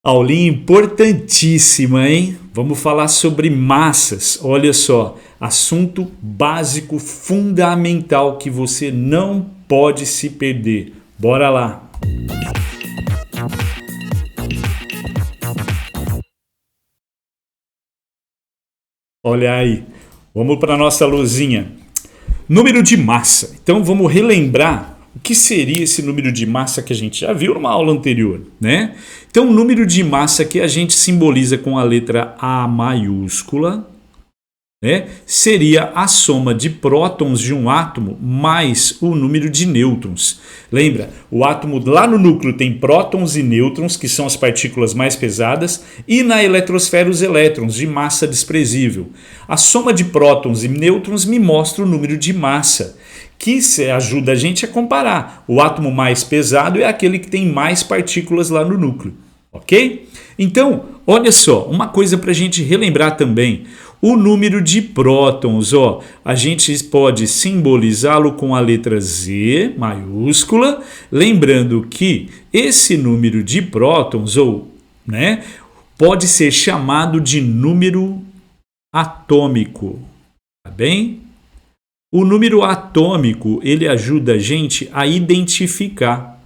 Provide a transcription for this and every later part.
Aulinha importantíssima, hein? Vamos falar sobre massas. Olha só, assunto básico, fundamental que você não pode se perder. Bora lá! Olha aí, vamos para a nossa luzinha. Número de massa. Então vamos relembrar o que seria esse número de massa que a gente já viu numa aula anterior, né? Então o número de massa que a gente simboliza com a letra A maiúscula, né, seria a soma de prótons de um átomo mais o número de nêutrons. Lembra, o átomo lá no núcleo tem prótons e nêutrons, que são as partículas mais pesadas, e na eletrosfera os elétrons, de massa desprezível. A soma de prótons e nêutrons me mostra o número de massa, que ajuda a gente a comparar. O átomo mais pesado é aquele que tem mais partículas lá no núcleo, ok? Então, olha só, uma coisa para a gente relembrar também. O número de prótons, ó, a gente pode simbolizá-lo com a letra Z maiúscula, lembrando que esse número de prótons, né, pode ser chamado de número atômico, tá bem? O número atômico, ele ajuda a gente a identificar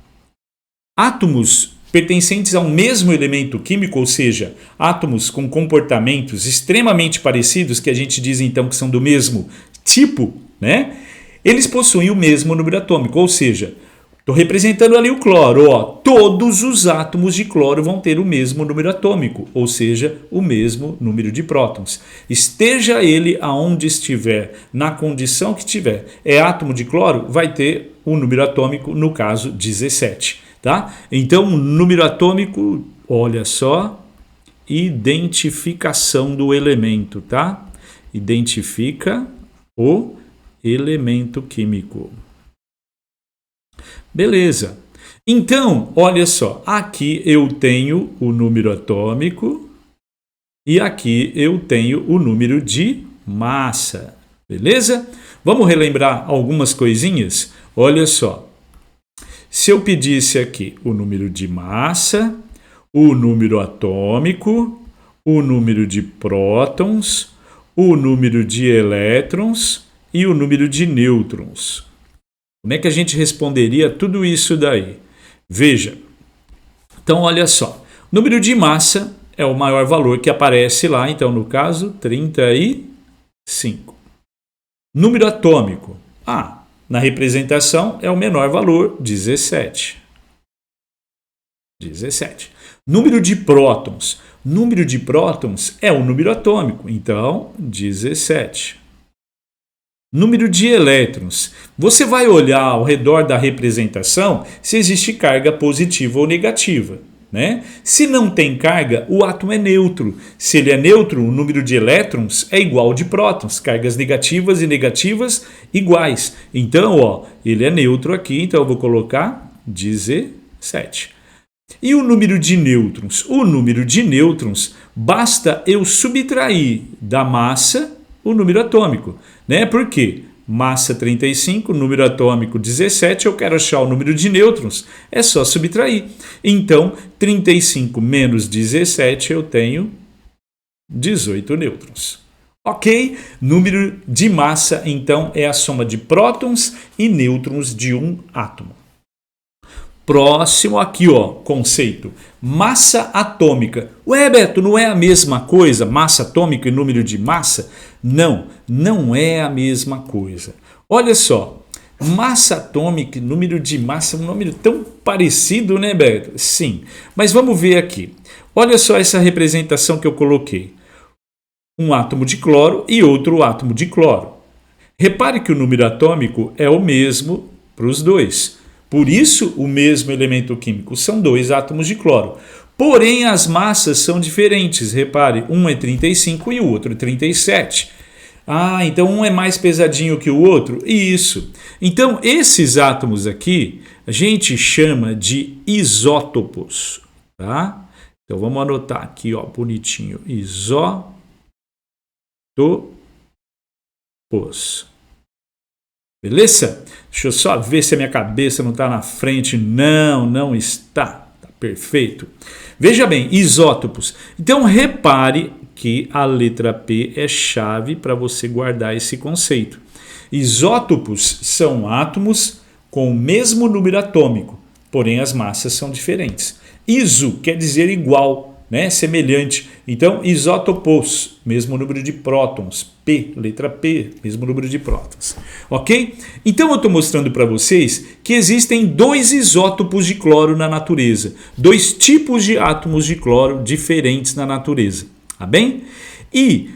átomos pertencentes ao mesmo elemento químico, ou seja, átomos com comportamentos extremamente parecidos, que a gente diz então que são do mesmo tipo, né? Eles possuem o mesmo número atômico, ou seja, estou representando ali o cloro, ó, todos os átomos de cloro vão ter o mesmo número atômico, ou seja, o mesmo número de prótons. Esteja ele aonde estiver, na condição que tiver, é átomo de cloro, vai ter um número atômico, no caso 17. Tá? Então, número atômico, olha só, identificação do elemento, tá? Identifica o elemento químico. Beleza. Então, olha só, aqui eu tenho o número atômico e aqui eu tenho o número de massa. Beleza? Vamos relembrar algumas coisinhas? Olha só. Se eu pedisse aqui o número de massa, o número atômico, o número de prótons, o número de elétrons e o número de nêutrons. Como é que a gente responderia tudo isso daí? Veja, então olha só, número de massa é o maior valor que aparece lá, então no caso 35. Número atômico, na representação é o menor valor, 17. 17. Número de prótons. Número de prótons é o número atômico, então 17. Número de elétrons. Você vai olhar ao redor da representação se existe carga positiva ou negativa, né? Se não tem carga, o átomo é neutro. Se ele é neutro, o número de elétrons é igual ao de prótons. Cargas negativas e negativas iguais. Então, ó, ele é neutro aqui, então eu vou colocar 17. E o número de nêutrons? O número de nêutrons, basta eu subtrair da massa o número atômico, né? Por quê? Massa 35, número atômico 17, eu quero achar o número de nêutrons, é só subtrair. Então, 35 menos 17, eu tenho 18 nêutrons. Ok? Número de massa, então, é a soma de prótons e nêutrons de um átomo. Próximo aqui, ó, conceito. Massa atômica. Ué, Beto, não é a mesma coisa? Massa atômica e número de massa? Não, não é a mesma coisa. Olha só, massa atômica e número de massa é um número tão parecido, né, Beto? Sim, mas vamos ver aqui. Olha só essa representação que eu coloquei. Um átomo de cloro e outro átomo de cloro. Repare que o número atômico é o mesmo para os dois. Por isso, o mesmo elemento químico são dois átomos de cloro. Porém, as massas são diferentes. Repare, um é 35 e o outro é 37. Então um é mais pesadinho que o outro? Isso. Então, esses átomos aqui, a gente chama de isótopos. Tá? Então, vamos anotar aqui, ó, bonitinho. Isótopos. Beleza? Deixa eu só ver se a minha cabeça não está na frente. Não, não está. Tá Perfeito. Veja bem, isótopos. Então repare que a letra P é chave para você guardar esse conceito. Isótopos são átomos com o mesmo número atômico, porém as massas são diferentes. Iso quer dizer igual, né? Semelhante. Então, isótopos, mesmo número de prótons. P, letra P, mesmo número de prótons. Ok? Então, eu estou mostrando para vocês que existem dois isótopos de cloro na natureza. Dois tipos de átomos de cloro diferentes na natureza. Tá bem? E,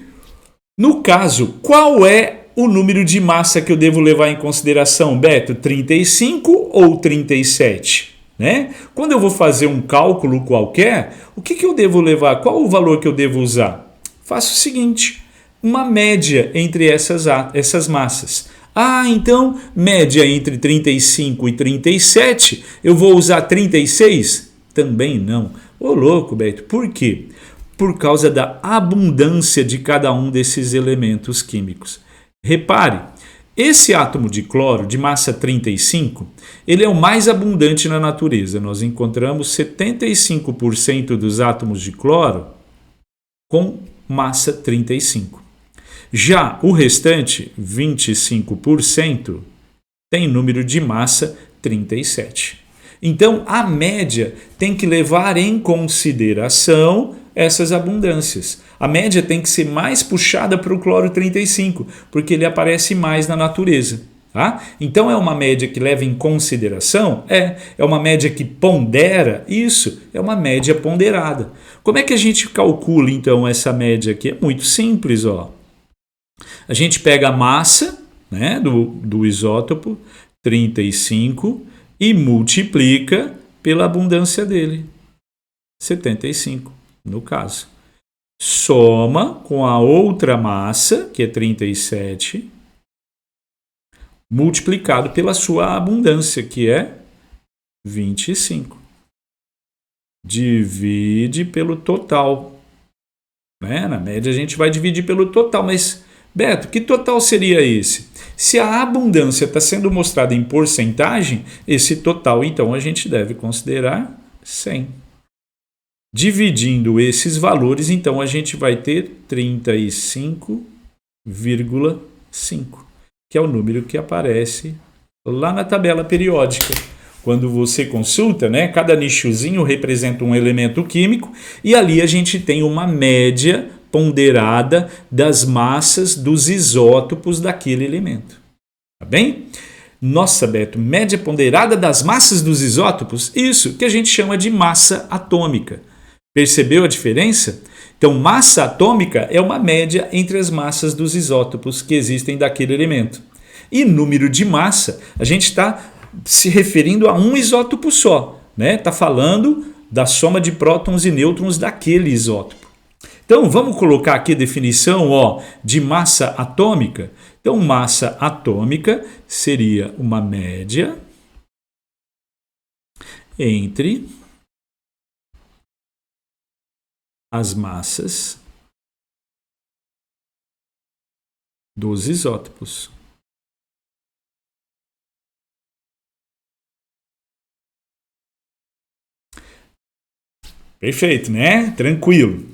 no caso, qual é o número de massa que eu devo levar em consideração, Beto? 35 ou 37? Né? Quando eu vou fazer um cálculo qualquer, o que eu devo levar? Qual o valor que eu devo usar? Faço o seguinte, uma média entre essas massas. Ah, então, média entre 35 e 37, eu vou usar 36? Também não. Ô louco, Beto, por quê? Por causa da abundância de cada um desses elementos químicos. Repare, esse átomo de cloro de massa 35, ele é o mais abundante na natureza. Nós encontramos 75% dos átomos de cloro com massa 35. Já o restante, 25%, tem número de massa 37. Então, a média tem que levar em consideração essas abundâncias. A média tem que ser mais puxada para o cloro 35, porque ele aparece mais na natureza. Tá? Então é uma média que leva em consideração? É uma média que pondera? Isso, é uma média ponderada. Como é que a gente calcula então essa média aqui? É muito simples. Ó. A gente pega a massa, né, do isótopo 35 e multiplica pela abundância dele, 75 no caso. Soma com a outra massa, que é 37, multiplicado pela sua abundância, que é 25. Divide pelo total. Né? Na média a gente vai dividir pelo total, mas, Beto, que total seria esse? Se a abundância está sendo mostrada em porcentagem, esse total, então, a gente deve considerar 100. Dividindo esses valores, então a gente vai ter 35,5, que é o número que aparece lá na tabela periódica. Quando você consulta, né, cada nichozinho representa um elemento químico e ali a gente tem uma média ponderada das massas dos isótopos daquele elemento. Tá bem? Nossa, Beto, média ponderada das massas dos isótopos? Isso, que a gente chama de massa atômica. Percebeu a diferença? Então, massa atômica é uma média entre as massas dos isótopos que existem daquele elemento. E número de massa, a gente está se referindo a um isótopo só, né? Está falando da soma de prótons e nêutrons daquele isótopo. Então, vamos colocar aqui a definição, ó, de massa atômica. Então, massa atômica seria uma média entre as massas dos isótopos. Perfeito, né? Tranquilo.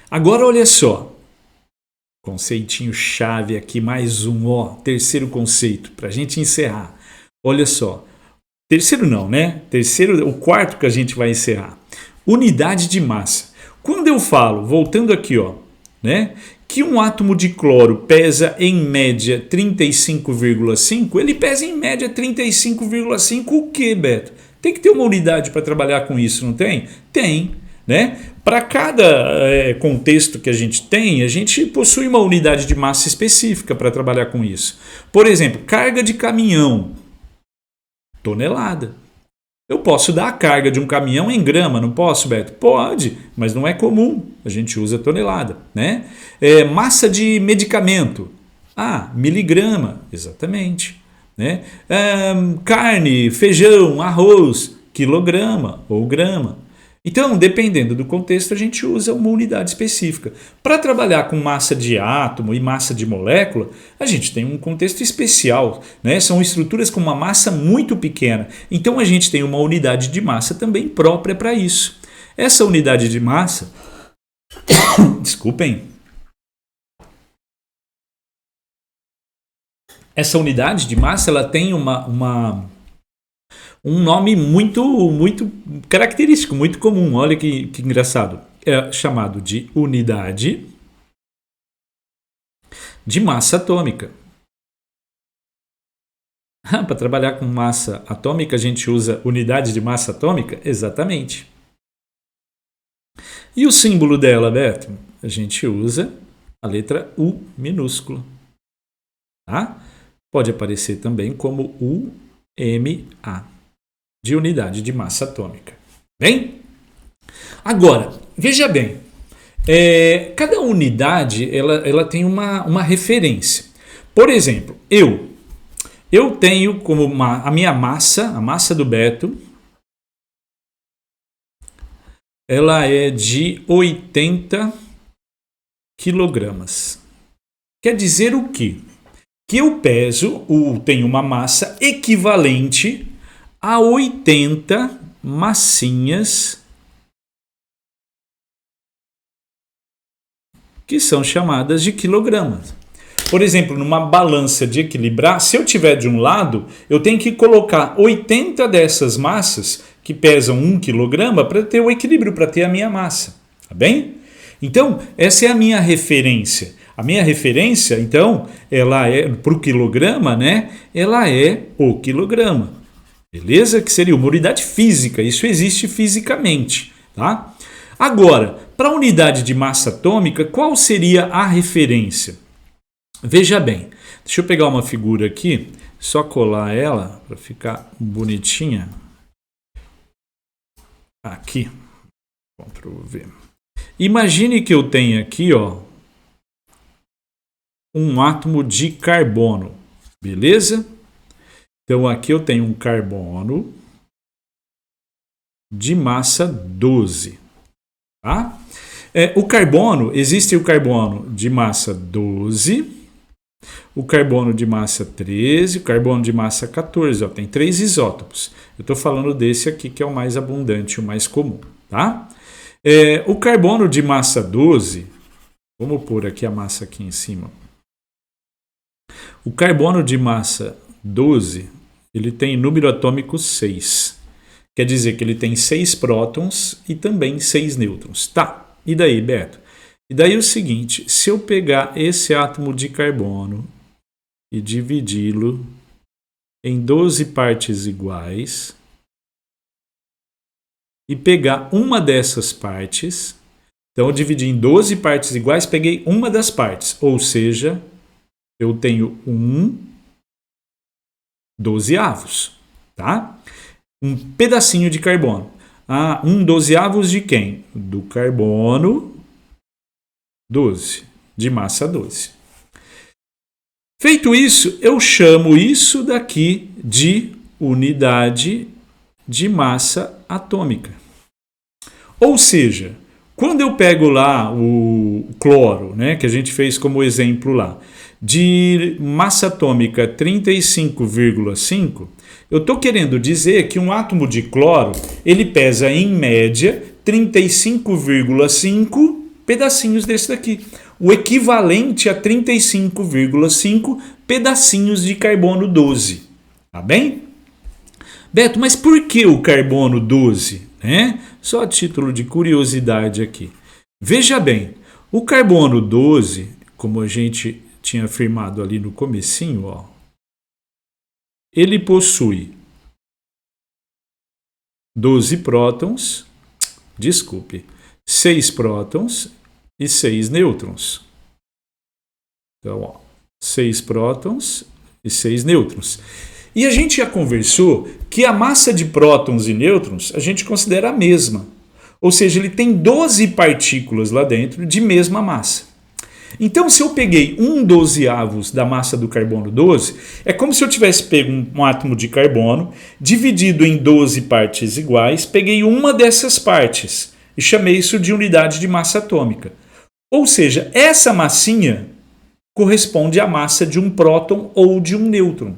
Agora olha só. Conceitinho chave aqui, mais um, ó, terceiro conceito, para a gente encerrar. Olha só. Terceiro não, né? Terceiro, o quarto que a gente vai encerrar. Unidade de massa. Quando eu falo, voltando aqui, ó, né, que um átomo de cloro pesa em média 35,5, ele pesa em média 35,5 o quê, Beto? Tem que ter uma unidade para trabalhar com isso, não tem? Tem, né? Para cada contexto que a gente possui uma unidade de massa específica para trabalhar com isso. Por exemplo, carga de caminhão, tonelada. Eu posso dar a carga de um caminhão em grama, não posso, Beto? Pode, mas não é comum. A gente usa tonelada, né? Massa de medicamento. Miligrama, exatamente. Né? Carne, feijão, arroz, quilograma ou grama. Então, dependendo do contexto, a gente usa uma unidade específica. Para trabalhar com massa de átomo e massa de molécula, a gente tem um contexto especial, né? São estruturas com uma massa muito pequena. Então, a gente tem uma unidade de massa também própria para isso. Essa unidade de massa... Desculpem. Essa unidade de massa ela tem um nome muito característico, muito comum. Olha que engraçado. É chamado de unidade de massa atômica. Para trabalhar com massa atômica, a gente usa unidade de massa atômica? Exatamente. E o símbolo dela, Beto? A gente usa a letra U minúscula. Tá? Pode aparecer também como UMA, de unidade de massa atômica. Bem? Agora, veja bem, cada unidade ela tem uma referência. Por exemplo, eu tenho como a minha massa, a massa do Beto, ela é de 80 quilogramas. Quer dizer o quê? Que eu tenho uma massa equivalente a 80 massinhas que são chamadas de quilogramas. Por exemplo, numa balança de equilibrar, se eu tiver de um lado, eu tenho que colocar 80 dessas massas que pesam 1 quilograma para ter o equilíbrio, para ter a minha massa. Tá bem? Então, essa é a minha referência. A minha referência, então, ela é para o quilograma, né? Ela é o quilograma. Beleza? Que seria uma unidade física. Isso existe fisicamente, tá? Agora, para a unidade de massa atômica, qual seria a referência? Veja bem, deixa eu pegar uma figura aqui, só colar ela para ficar bonitinha. Aqui, Ctrl V. Imagine que eu tenho aqui, ó, um átomo de carbono, beleza? Então aqui eu tenho um carbono de massa 12, tá? Existe o carbono de massa 12, o carbono de massa 13, o carbono de massa 14, ó, tem 3 isótopos. Eu estou falando desse aqui que é o mais abundante, o mais comum, tá? O carbono de massa 12, vamos pôr aqui a massa aqui em cima. O carbono de massa 12, ele tem número atômico 6. Quer dizer que ele tem 6 prótons e também 6 nêutrons. Tá, e daí, Beto? E daí é o seguinte, se eu pegar esse átomo de carbono e dividi-lo em 12 partes iguais e pegar uma dessas partes, então eu dividi em 12 partes iguais, peguei uma das partes, ou seja, eu tenho 1/12, tá? Um pedacinho de carbono. 1/12 de quem? Do carbono 12, de massa 12. Feito isso, eu chamo isso daqui de unidade de massa atômica. Ou seja, quando eu pego lá o cloro, né, que a gente fez como exemplo lá, de massa atômica 35,5, eu estou querendo dizer que um átomo de cloro, ele pesa em média 35,5 pedacinhos desse daqui. O equivalente a 35,5 pedacinhos de carbono 12. Tá bem? Beto, mas por que o carbono 12? Só a título de curiosidade aqui. Veja bem, o carbono 12, como a gente tinha afirmado ali no comecinho, ó, ele possui 12 prótons, 6 prótons e 6 nêutrons. Então, ó, 6 prótons e 6 nêutrons. E a gente já conversou que a massa de prótons e nêutrons a gente considera a mesma. Ou seja, ele tem 12 partículas lá dentro de mesma massa. Então, se eu peguei 1/12 da massa do carbono 12, é como se eu tivesse pego um átomo de carbono, dividido em 12 partes iguais, peguei uma dessas partes e chamei isso de unidade de massa atômica. Ou seja, essa massinha corresponde à massa de um próton ou de um nêutron.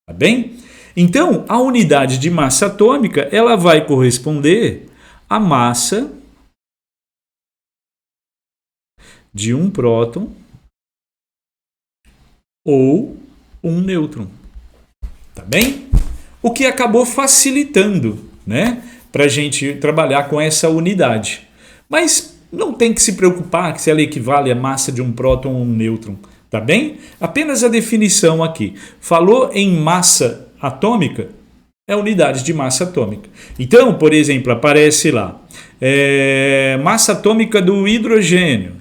Tá bem? Então, a unidade de massa atômica ela vai corresponder à massa de um próton ou um nêutron. Tá bem? O que acabou facilitando, né, para a gente trabalhar com essa unidade. Mas não tem que se preocupar se ela equivale à massa de um próton ou um nêutron. Tá bem? Apenas a definição aqui. Falou em massa atômica, é unidade de massa atômica. Então, por exemplo, aparece lá, massa atômica do hidrogênio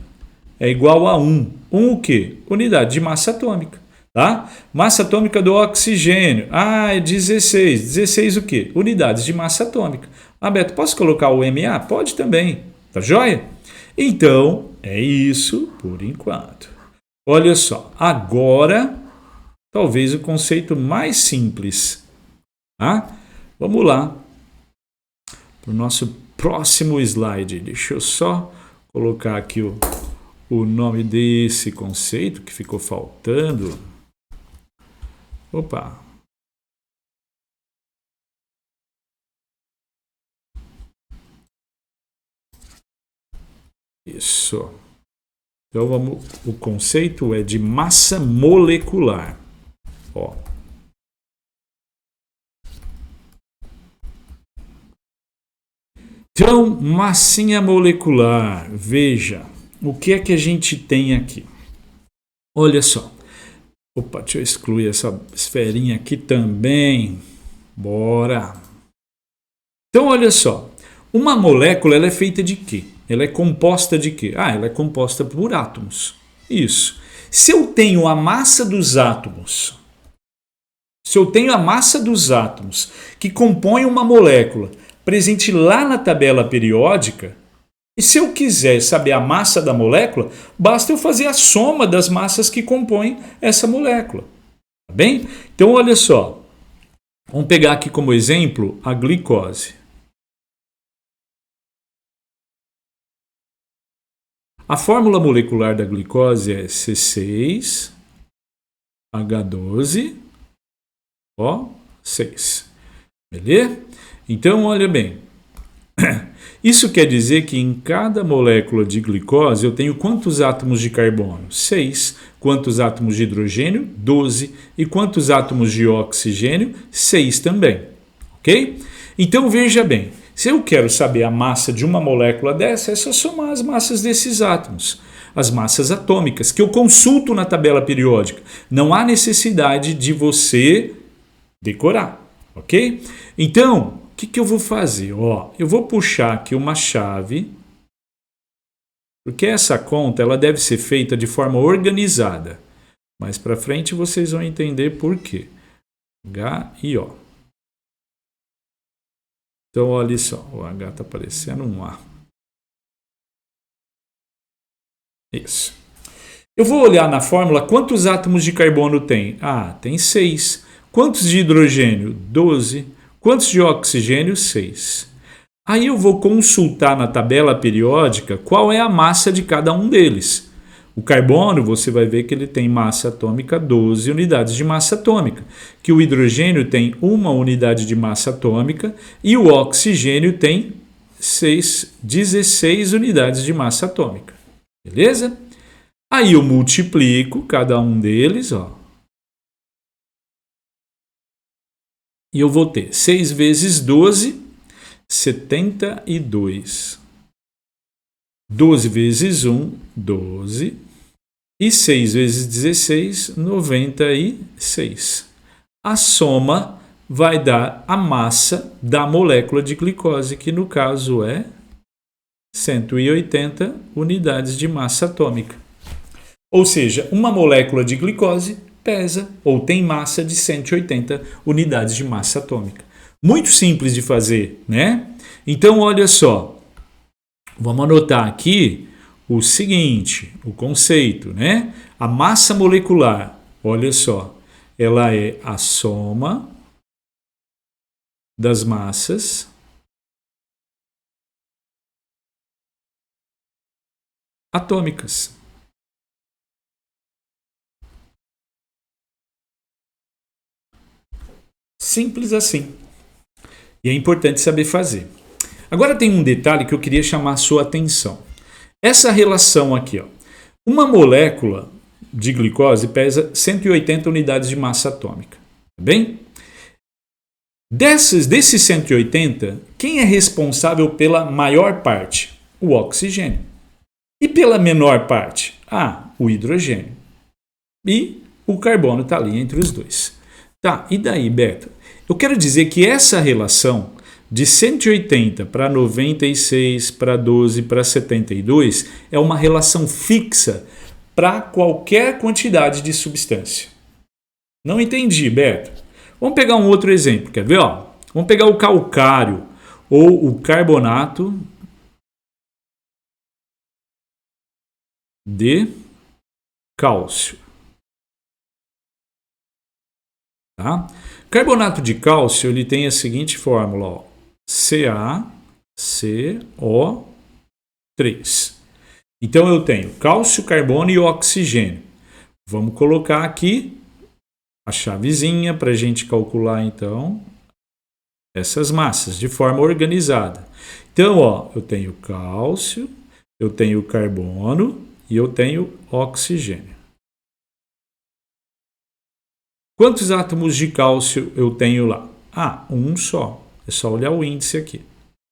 é igual a 1. 1 o quê? Unidade de massa atômica. Tá? Massa atômica do oxigênio, é 16. 16 o quê? Unidades de massa atômica. Beto, posso colocar o MA? Pode também. Tá joia? Então, é isso por enquanto. Olha só, agora, talvez o conceito mais simples. Tá? Vamos lá para o nosso próximo slide. Deixa eu só colocar aqui o nome desse conceito que ficou faltando. Opa! Isso. Então vamos, o conceito é de massa molecular. Ó. Então, massinha molecular. Veja, o que é que a gente tem aqui? Olha só. Opa, deixa eu excluir essa esferinha aqui também. Bora. Então, olha só. Uma molécula ela é feita de quê? Ela é composta de quê? Ela é composta por átomos. Isso. Se eu tenho a massa dos átomos, que compõem uma molécula presente lá na tabela periódica, e se eu quiser saber a massa da molécula, basta eu fazer a soma das massas que compõem essa molécula. Tá bem? Então, olha só. Vamos pegar aqui como exemplo a glicose. A fórmula molecular da glicose é C6H12O6. Beleza? Então, olha bem. Isso quer dizer que em cada molécula de glicose eu tenho quantos átomos de carbono? 6. Quantos átomos de hidrogênio? 12. E quantos átomos de oxigênio? 6 também. Ok? Então, veja bem. Se eu quero saber a massa de uma molécula dessa, é só somar as massas desses átomos, as massas atômicas, que eu consulto na tabela periódica. Não há necessidade de você decorar, ok? Então, o que eu vou fazer? Eu vou puxar aqui uma chave, porque essa conta ela deve ser feita de forma organizada. Mais para frente vocês vão entender por quê. H e O. Então, olha só, o H está parecendo um A. Isso. Eu vou olhar na fórmula quantos átomos de carbono tem. Tem 6. Quantos de hidrogênio? 12. Quantos de oxigênio? 6. Aí eu vou consultar na tabela periódica qual é a massa de cada um deles. O carbono, você vai ver que ele tem massa atômica 12 unidades de massa atômica, que o hidrogênio tem 1 unidade de massa atômica e o oxigênio tem 16 unidades de massa atômica. Beleza? Aí eu multiplico cada um deles, e eu vou ter 6 vezes 12, 72. 12 vezes 1, 12. E 6 vezes 16, 96. A soma vai dar a massa da molécula de glicose, que no caso é 180 unidades de massa atômica. Ou seja, uma molécula de glicose pesa ou tem massa de 180 unidades de massa atômica. Muito simples de fazer, né? Então, olha só. Vamos anotar aqui o seguinte, o conceito, né? A massa molecular, olha só, ela é a soma das massas atômicas. Simples assim. E é importante saber fazer. Agora tem um detalhe que eu queria chamar a sua atenção. Essa relação aqui, ó. Uma molécula de glicose pesa 180 unidades de massa atômica. Tá bem? Desses 180, quem é responsável pela maior parte? O oxigênio. E pela menor parte? O hidrogênio. E o carbono está ali entre os dois. Tá, e daí, Beto? Eu quero dizer que essa relação de 180 para 96, para 12, para 72 é uma relação fixa para qualquer quantidade de substância. Não entendi, Beto. Vamos pegar um outro exemplo, quer ver? Ó? Vamos pegar o calcário ou o carbonato de cálcio. Tá? Carbonato de cálcio ele tem a seguinte fórmula, ó, CaCO3. Então eu tenho cálcio, carbono e oxigênio. Vamos colocar aqui a chavezinha para a gente calcular então essas massas de forma organizada. Então, ó, eu tenho cálcio, eu tenho carbono e eu tenho oxigênio. Quantos átomos de cálcio eu tenho lá? Um só. É só olhar o índice aqui.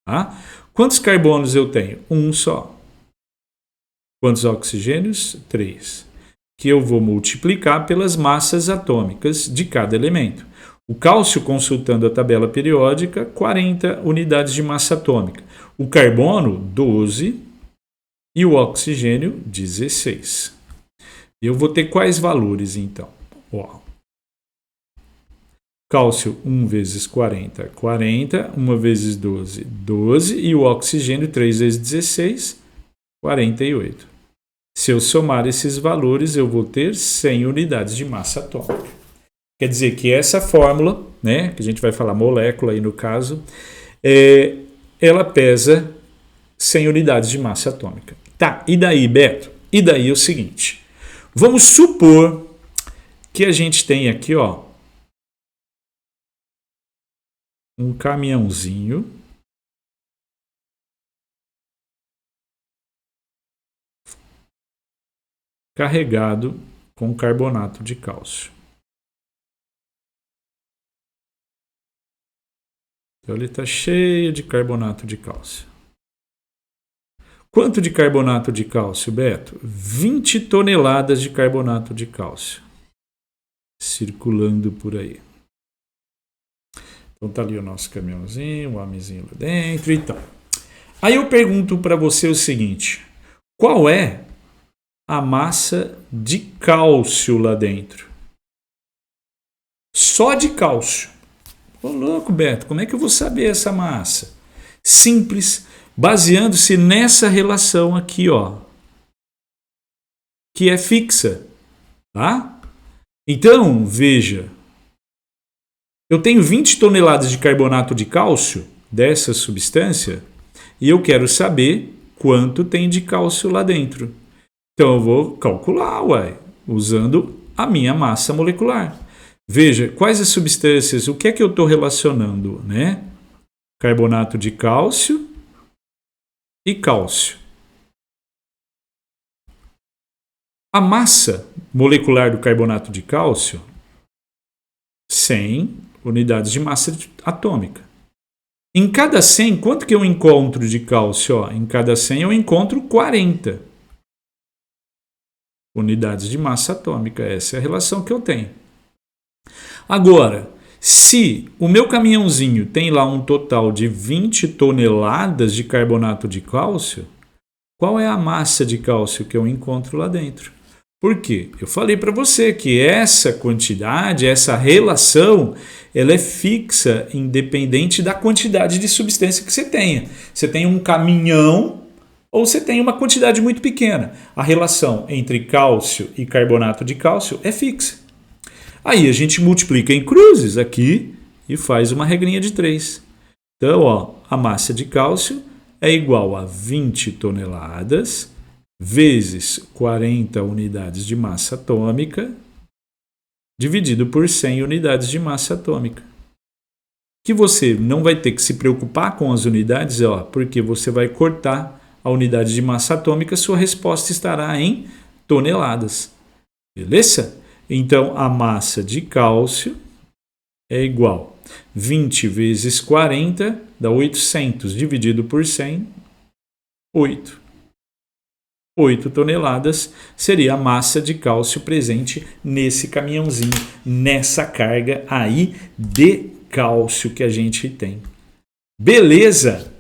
Tá? Quantos carbonos eu tenho? Um só. Quantos oxigênios? 3. Que eu vou multiplicar pelas massas atômicas de cada elemento. O cálcio, consultando a tabela periódica, 40 unidades de massa atômica. O carbono, 12. E o oxigênio, 16. Eu vou ter quais valores, então? Ó. Cálcio 1 vezes 40, 40. 1 vezes 12, 12. E o oxigênio 3 vezes 16, 48. Se eu somar esses valores, eu vou ter 100 unidades de massa atômica. Quer dizer que essa fórmula, né, que a gente vai falar molécula aí no caso, ela pesa 100 unidades de massa atômica. Tá, e daí, Beto? E daí é o seguinte. Vamos supor que a gente tem aqui, ó, um caminhãozinho carregado com carbonato de cálcio. Então ele está cheio de carbonato de cálcio. Quanto de carbonato de cálcio, Beto? 20 toneladas de carbonato de cálcio circulando por aí. Então tá ali o nosso caminhãozinho, o homenzinho lá dentro e tal. Aí eu pergunto para você o seguinte: qual é a massa de cálcio lá dentro? Só de cálcio. Ô louco, Beto, como é que eu vou saber essa massa? Simples, baseando-se nessa relação aqui, ó, que é fixa, tá? Então, veja, eu tenho 20 toneladas de carbonato de cálcio dessa substância e eu quero saber quanto tem de cálcio lá dentro. Então eu vou calcular, usando a minha massa molecular. Veja, quais as substâncias, o que é que eu estou relacionando, né? Carbonato de cálcio e cálcio. A massa molecular do carbonato de cálcio, 100 unidades de massa atômica. Em cada 100, quanto que eu encontro de cálcio? Ó, em cada 100 eu encontro 40 unidades de massa atômica. Essa é a relação que eu tenho. Agora, se o meu caminhãozinho tem lá um total de 20 toneladas de carbonato de cálcio, qual é a massa de cálcio que eu encontro lá dentro? Por quê? Eu falei para você que essa quantidade, essa relação, ela é fixa, independente da quantidade de substância que você tenha. Você tem um caminhão ou você tem uma quantidade muito pequena. A relação entre cálcio e carbonato de cálcio é fixa. Aí a gente multiplica em cruzes aqui e faz uma regrinha de 3. Então, ó, a massa de cálcio é igual a 20 toneladas vezes 40 unidades de massa atômica dividido por 100 unidades de massa atômica. Que você não vai ter que se preocupar com as unidades, ó, porque você vai cortar a unidade de massa atômica, sua resposta estará em toneladas. Beleza? Então, a massa de cálcio é igual a 20 vezes 40 dá 800, dividido por 100, 8. 8 toneladas seria a massa de cálcio presente nesse caminhãozinho, nessa carga aí de cálcio que a gente tem. Beleza?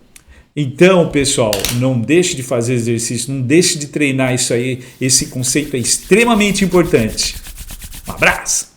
Então, pessoal, não deixe de fazer exercício, não deixe de treinar isso aí. Esse conceito é extremamente importante. Um abraço!